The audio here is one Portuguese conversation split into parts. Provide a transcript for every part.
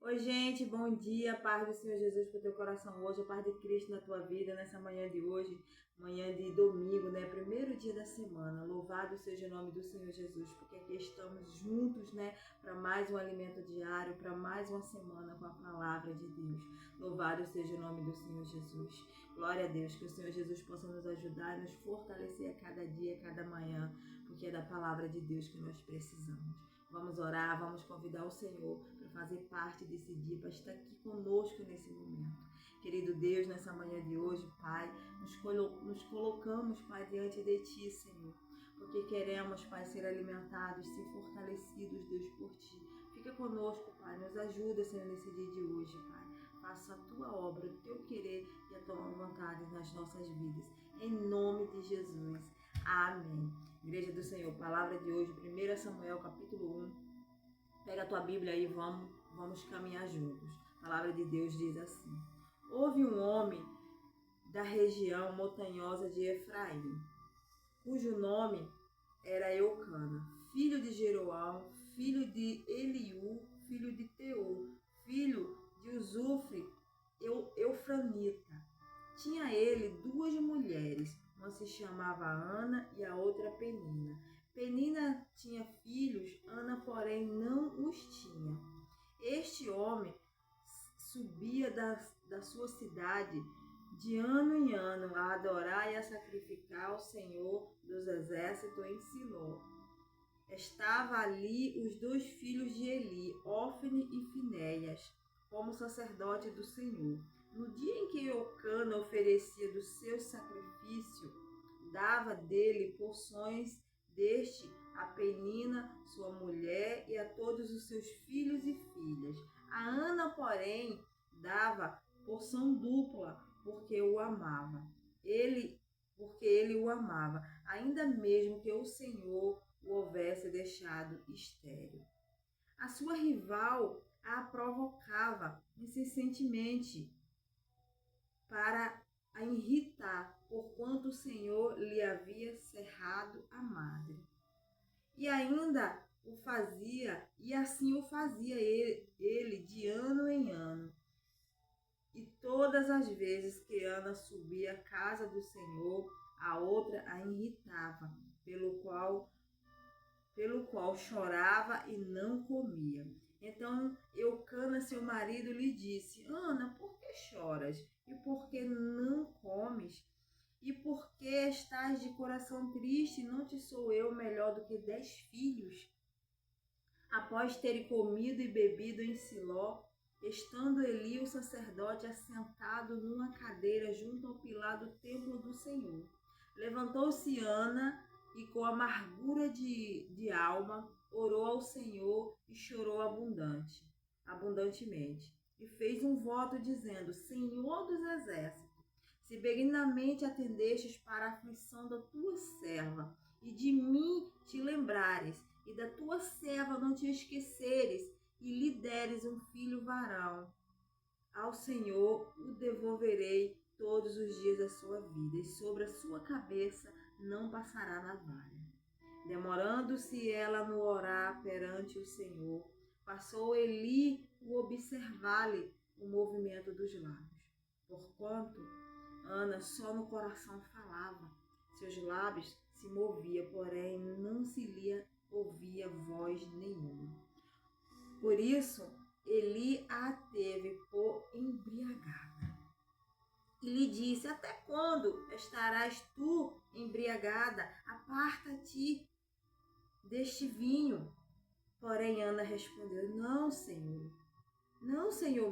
Oi, gente, bom dia, paz do Senhor Jesus para o teu coração hoje, a paz de Cristo na tua vida, nessa manhã de hoje, manhã de domingo, né? Primeiro dia da semana. Louvado seja o nome do Senhor Jesus, porque aqui estamos juntos, né? Para mais um alimento diário, para mais uma semana com a palavra de Deus. Louvado seja o nome do Senhor Jesus. Glória a Deus, que o Senhor Jesus possa nos ajudar e nos fortalecer a cada dia, a cada manhã, porque é da palavra de Deus que nós precisamos. Vamos orar, vamos convidar o Senhor para fazer parte desse dia, para estar aqui conosco nesse momento. Querido Deus, nessa manhã de hoje, Pai, nos colocamos, Pai, diante de Ti, Senhor, porque queremos, Pai, ser alimentados, ser fortalecidos, Deus, por Ti. Fica conosco, Pai, nos ajuda, Senhor, nesse dia de hoje, Pai. Faça a Tua obra, o Teu querer e a Tua vontade nas nossas vidas. Em nome de Jesus. Amém. Igreja do Senhor, palavra de hoje, 1 Samuel, capítulo 1. Pega a tua Bíblia aí e vamos caminhar juntos. A palavra de Deus diz assim: Houve um homem da região montanhosa de Efraim, cujo nome era Eucana, filho de Jeroão, filho de Eliú, filho de Teu, filho de Uzufre, Eufranita. Tinha ele duas mulheres, uma se chamava Ana e a outra Penina. Penina tinha filhos, Ana, porém, não os tinha. Este homem subia da sua cidade de ano em ano a adorar e a sacrificar ao Senhor dos Exércitos em Siló. Estava ali os dois filhos de Eli, Ofne e Finéias, como sacerdote do Senhor. No dia em que Eucana oferecia do seu sacrifício, dava dele porções deste a Penina, sua mulher, e a todos os seus filhos e filhas. A Ana, porém, dava porção dupla, porque o amava. Porque ele o amava, ainda mesmo que o Senhor o houvesse deixado estéril. A sua rival a provocava incessantemente para a irritar, porquanto o Senhor lhe havia cerrado a madre. E ainda o fazia, e assim o fazia ele de ano em ano. E todas as vezes que Ana subia à casa do Senhor, a outra a irritava, pelo qual chorava e não comia. Então Eucana, seu marido, lhe disse: Ana, por que choras? E por que não comes? E por que estás de coração triste? Não te sou eu melhor do que 10 filhos? Após terem comido e bebido em Siló, estando Eli, o sacerdote, assentado numa cadeira junto ao pilar do templo do Senhor, levantou-se Ana e, com amargura de alma, orou ao Senhor e chorou abundantemente. E fez um voto dizendo: Senhor dos exércitos, se benignamente atendestes para a aflição da tua serva, e de mim te lembrares, e da tua serva não te esqueceres, e lhe deres um filho varão, ao Senhor o devolverei todos os dias da sua vida, e sobre a sua cabeça não passará navalha. Demorando-se ela no orar perante o Senhor, passou Eli o observar-lhe o movimento dos lábios. Porquanto Ana só no coração falava, seus lábios se moviam, porém não se lhe ouvia voz nenhuma. Por isso, Eli a teve por embriagada. E lhe disse: Até quando estarás tu embriagada? Aparta-te deste vinho. Porém, Ana respondeu: Não, Senhor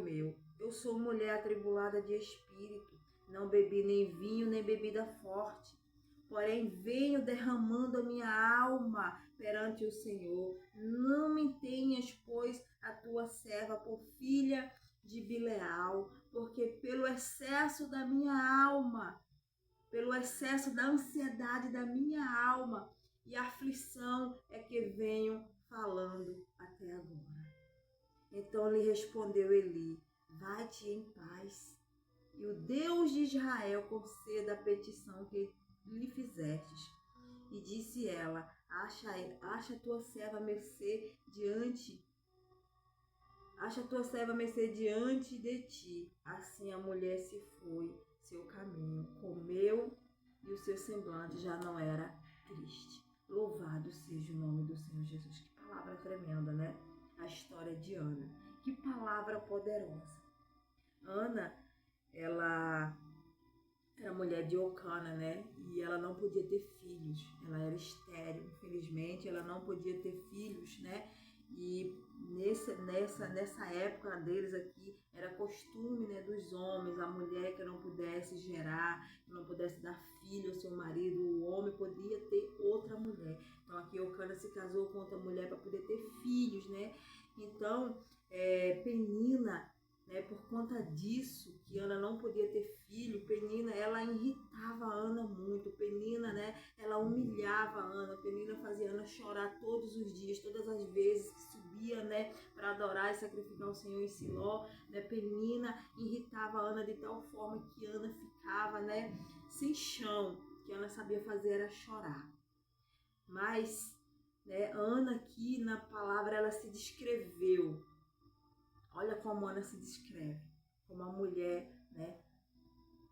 meu, eu sou mulher atribulada de espírito. Não bebi nem vinho, nem bebida forte. Porém, venho derramando a minha alma perante o Senhor. Não me tenhas, pois, a tua serva por filha de Bileal, porque pelo excesso da minha alma, pelo excesso da ansiedade da minha alma e aflição é que venho falando até agora. Então lhe respondeu Eli: Vai-te em paz, e o Deus de Israel conceda a petição que lhe fizestes. E disse ela: Acha tua serva mercê Acha a tua serva mercê diante de ti. Assim a mulher se foi seu caminho, comeu e o seu semblante já não era triste. Louvado seja o nome do Senhor Jesus. Que palavra tremenda, né? A história de Ana. Que palavra poderosa. Ana, ela era mulher de Eucana, né? E ela não podia ter filhos. Ela era estéril, infelizmente. Ela não podia ter filhos, né? E nessa época deles aqui, era costume, né, dos homens, a mulher que não pudesse gerar, que não pudesse dar filho ao seu marido, o homem podia ter outra mulher. Então aqui Eucana se casou com outra mulher para poder ter filhos, né? Então, Penina, né, por conta disso, que Ana não podia ter filho, Penina, ela irritava Ana muito. Penina, né, ela humilhava Ana. Penina fazia Ana chorar todos os dias, todas as vezes que subia, né, para adorar e sacrificar o Senhor em Siló, né? Penina irritava Ana de tal forma que Ana ficava, né, sem chão. O que Ana sabia fazer era chorar. Mas, né, Ana aqui na palavra ela se descreveu. Olha como Ana se descreve, como uma mulher, né,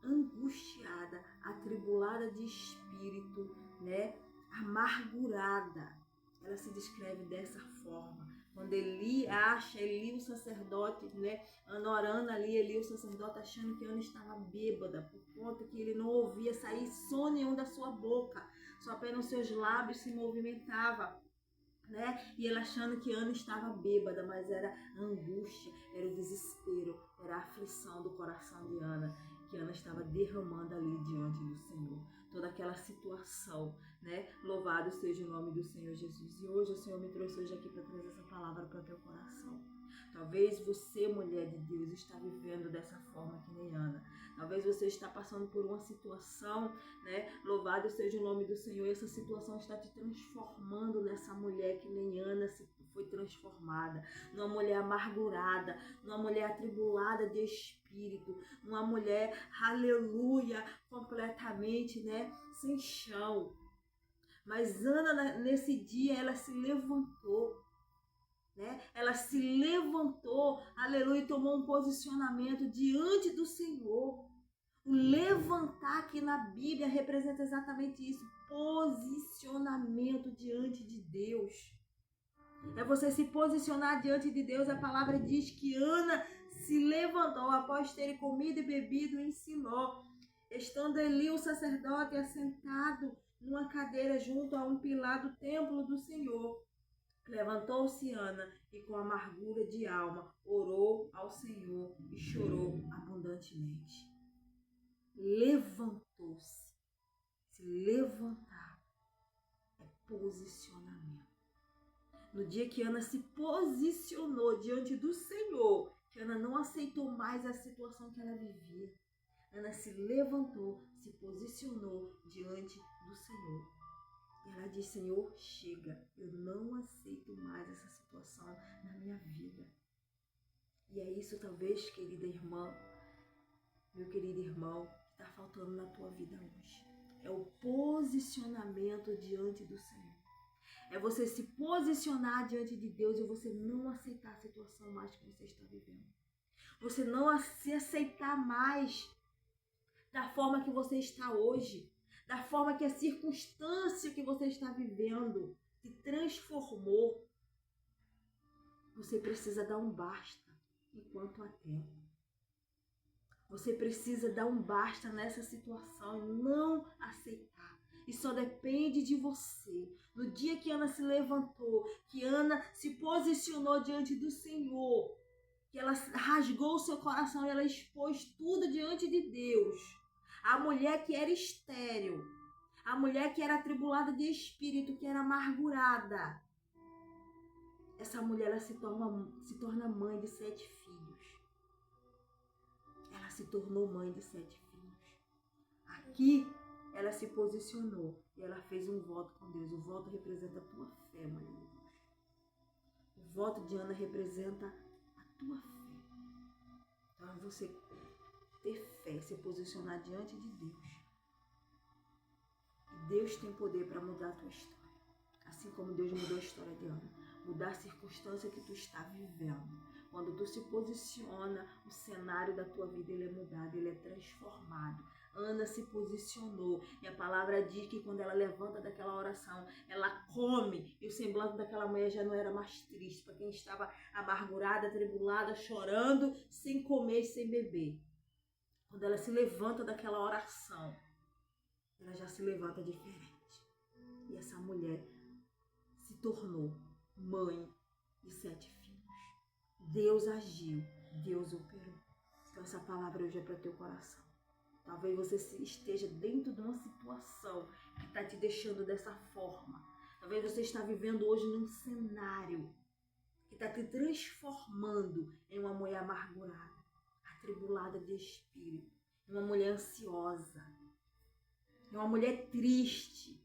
angustiada, atribulada de espírito, né, amargurada. Ela se descreve dessa forma. Quando Eli o sacerdote, né, Ana orando ali, Eli o sacerdote achando que Ana estava bêbada, por conta que ele não ouvia sair som nenhum da sua boca, só apenas os seus lábios se movimentavam. Né? E ela achando que Ana estava bêbada, mas era a angústia, era o desespero, era a aflição do coração de Ana, que Ana estava derramando ali diante do Senhor. Toda aquela situação, né? Louvado seja o nome do Senhor Jesus. E hoje o Senhor me trouxe hoje aqui para trazer essa palavra para o teu coração. Talvez você, mulher de Deus, está vivendo dessa forma que nem Ana. Talvez você está passando por uma situação, né? Louvado seja o nome do Senhor. Essa situação está te transformando nessa mulher que nem Ana foi transformada. Numa mulher amargurada, numa mulher atribulada de espírito, numa mulher, aleluia, completamente, né? Sem chão. Mas Ana, nesse dia, ela se levantou. Né? Ela se levantou, aleluia, e tomou um posicionamento diante do Senhor. O levantar aqui na Bíblia representa exatamente isso, posicionamento diante de Deus. É você se posicionar diante de Deus. A palavra diz que Ana se levantou após ter comido e bebido em Siló, estando Eli o sacerdote assentado numa cadeira junto a um pilar do templo do Senhor. Levantou-se Ana e com amargura de alma orou ao Senhor e chorou abundantemente. Levantou-se. Se levantar é posicionamento. No dia que Ana se posicionou diante do Senhor, que Ana não aceitou mais a situação que ela vivia, Ana se levantou, se posicionou diante do Senhor. E ela diz, Senhor, chega, eu não aceito mais essa situação na minha vida. E é isso talvez, querida irmã, meu querido irmão, que está faltando na tua vida hoje. É o posicionamento diante do Senhor. É você se posicionar diante de Deus e você não aceitar a situação mais que você está vivendo. Você não se aceitar mais da forma que você está hoje. Da forma que a circunstância que você está vivendo se transformou. Você precisa dar um basta enquanto há tempo. Você precisa dar um basta nessa situação e não aceitar. E só depende de você. No dia que Ana se levantou, que Ana se posicionou diante do Senhor, que ela rasgou o seu coração e ela expôs tudo diante de Deus. A mulher que era estéril, a mulher que era atribulada de espírito, que era amargurada. Essa mulher ela se torna mãe de 7 filhos. Ela se tornou mãe de 7 filhos. Aqui ela se posicionou e ela fez um voto com Deus. O voto representa a tua fé, mãe de Deus. O voto de Ana representa a tua fé. Então é você ter fé, se posicionar diante de Deus. E Deus tem poder para mudar a tua história. Assim como Deus mudou a história de Ana. Mudar a circunstância que tu está vivendo. Quando Quando tu se posiciona, o cenário da tua vida ele é mudado, ele é transformado. Ana se posicionou e a palavra diz que quando ela levanta daquela oração, ela come e o semblante daquela mulher já não era mais triste, para quem estava amargurada, atribulada, chorando, sem comer e sem beber. Quando ela se levanta daquela oração, ela já se levanta diferente. E essa mulher se tornou mãe de 7 filhos. Deus agiu, Deus operou. Então essa palavra hoje é para o teu coração. Talvez você esteja dentro de uma situação que está te deixando dessa forma. Talvez você está vivendo hoje num cenário que está te transformando em uma mulher amargurada, atribulada de espírito, em uma mulher ansiosa, em uma mulher triste.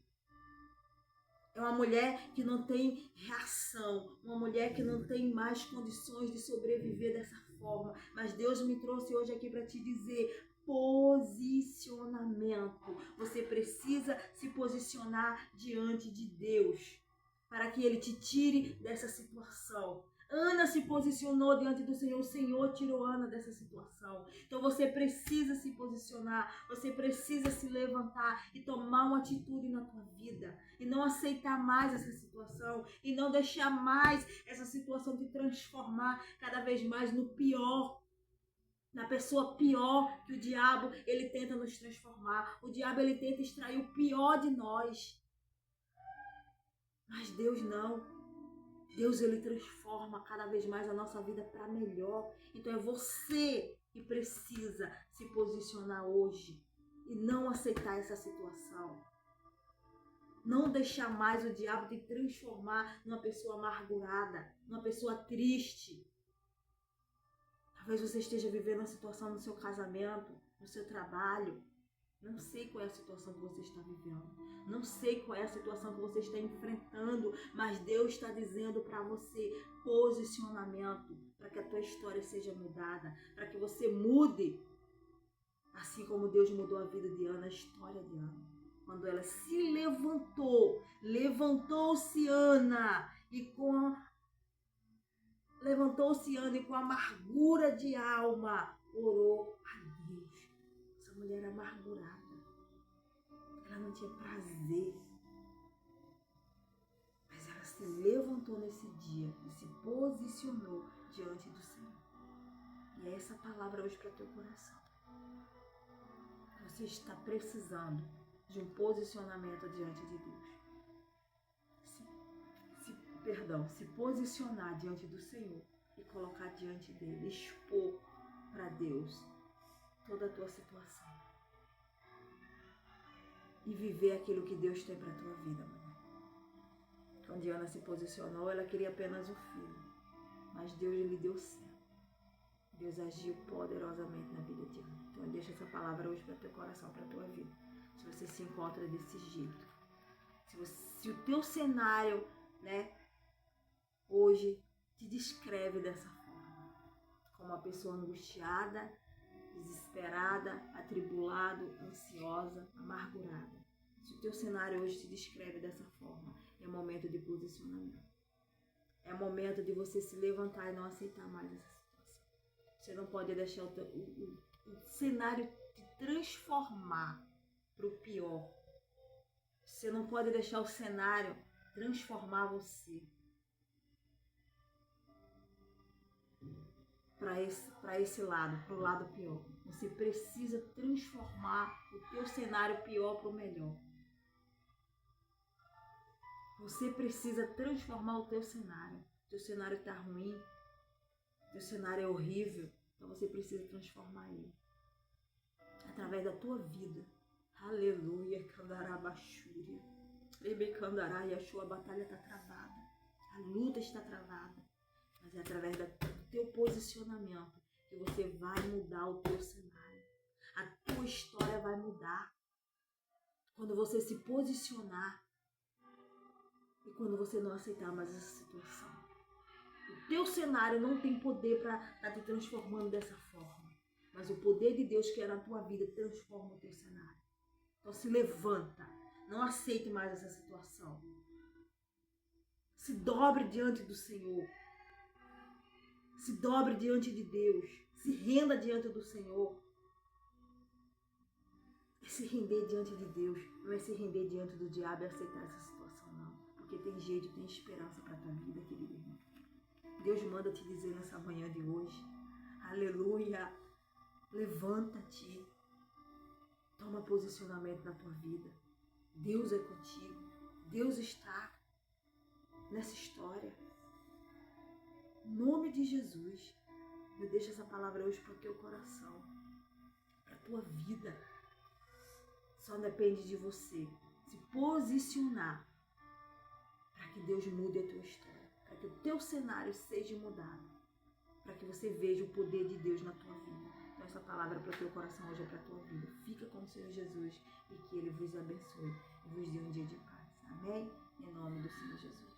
É uma mulher que não tem reação, uma mulher que não tem mais condições de sobreviver dessa forma. Mas Deus me trouxe hoje aqui para te dizer: posicionamento. Você precisa se posicionar diante de Deus para que Ele te tire dessa situação. Ana se posicionou diante do Senhor, o Senhor tirou Ana dessa situação. Então você precisa se posicionar, você precisa se levantar e tomar uma atitude na tua vida. E não aceitar mais essa situação, e não deixar mais essa situação te transformar cada vez mais no pior. Na pessoa pior que o diabo, ele tenta nos transformar. O diabo, ele tenta extrair o pior de nós. Mas Deus não. Deus, ele transforma cada vez mais a nossa vida para melhor. Então é você que precisa se posicionar hoje e não aceitar essa situação. Não deixar mais o diabo te transformar numa pessoa amargurada, numa pessoa triste. Talvez você esteja vivendo uma situação no seu casamento, no seu trabalho. Não sei qual é a situação que você está vivendo. Não sei qual é a situação que você está enfrentando, mas Deus está dizendo para você posicionamento, para que a tua história seja mudada, para que você mude, assim como Deus mudou a vida de Ana, a história de Ana. Quando ela se levantou-se Ana e com amargura de alma orou a Deus. Essa mulher amargurada, ela não tinha prazer, mas ela se levantou nesse dia e se posicionou diante do Senhor. E é essa palavra hoje para teu coração. Você está precisando de um posicionamento diante de Deus. Se posicionar diante do Senhor e colocar diante dele, expor para Deus toda a tua situação e viver aquilo que Deus tem para a tua vida, mulher. Quando Ana se posicionou, ela queria apenas um filho, mas Deus lhe deu certo. Deus agiu poderosamente na vida de Ana. Então deixa essa palavra hoje para teu coração, para a tua vida. Se você se encontra desse jeito, se o teu cenário, hoje te descreve dessa forma, como uma pessoa angustiada, desesperada, atribulado, ansiosa, amargurada. Se o teu cenário hoje te descreve dessa forma, é momento de posicionamento. É momento de você se levantar e não aceitar mais essa situação. Você não pode deixar o cenário te transformar para o pior. Você não pode deixar o cenário transformar você para esse lado, para o lado pior. Você precisa transformar o teu cenário pior para o melhor. Você precisa transformar o teu cenário. O teu cenário está ruim, o teu cenário é horrível, então você precisa transformar ele. Através da tua vida. Aleluia, Candarabachúria. Rebecandará, e a sua batalha está travada. A luta está travada. Mas é através do teu posicionamento que você vai mudar o teu cenário. A tua história vai mudar. Quando você se posicionar e quando você não aceitar mais essa situação. O teu cenário não tem poder para estar te transformando dessa forma. Mas o poder de Deus que é na tua vida transforma o teu cenário. Então se levanta. Não aceite mais essa situação. Se dobre diante do Senhor. Se dobre diante de Deus. Se renda diante do Senhor. É se render diante de Deus. Não é se render diante do diabo e aceitar essa situação, não. Porque tem jeito, tem esperança para a tua vida, querido irmão. Deus manda te dizer nessa manhã de hoje. Aleluia. Levanta-te. Toma posicionamento na tua vida. Deus é contigo. Deus está nessa história. Em nome de Jesus, eu deixo essa palavra hoje para o teu coração, para a tua vida. Só depende de você se posicionar para que Deus mude a tua história, para que o teu cenário seja mudado, para que você veja o poder de Deus na tua vida. Então essa palavra para o teu coração hoje é para a tua vida. Fica com o Senhor Jesus e que Ele vos abençoe e vos dê um dia de paz. Amém? Em nome do Senhor Jesus.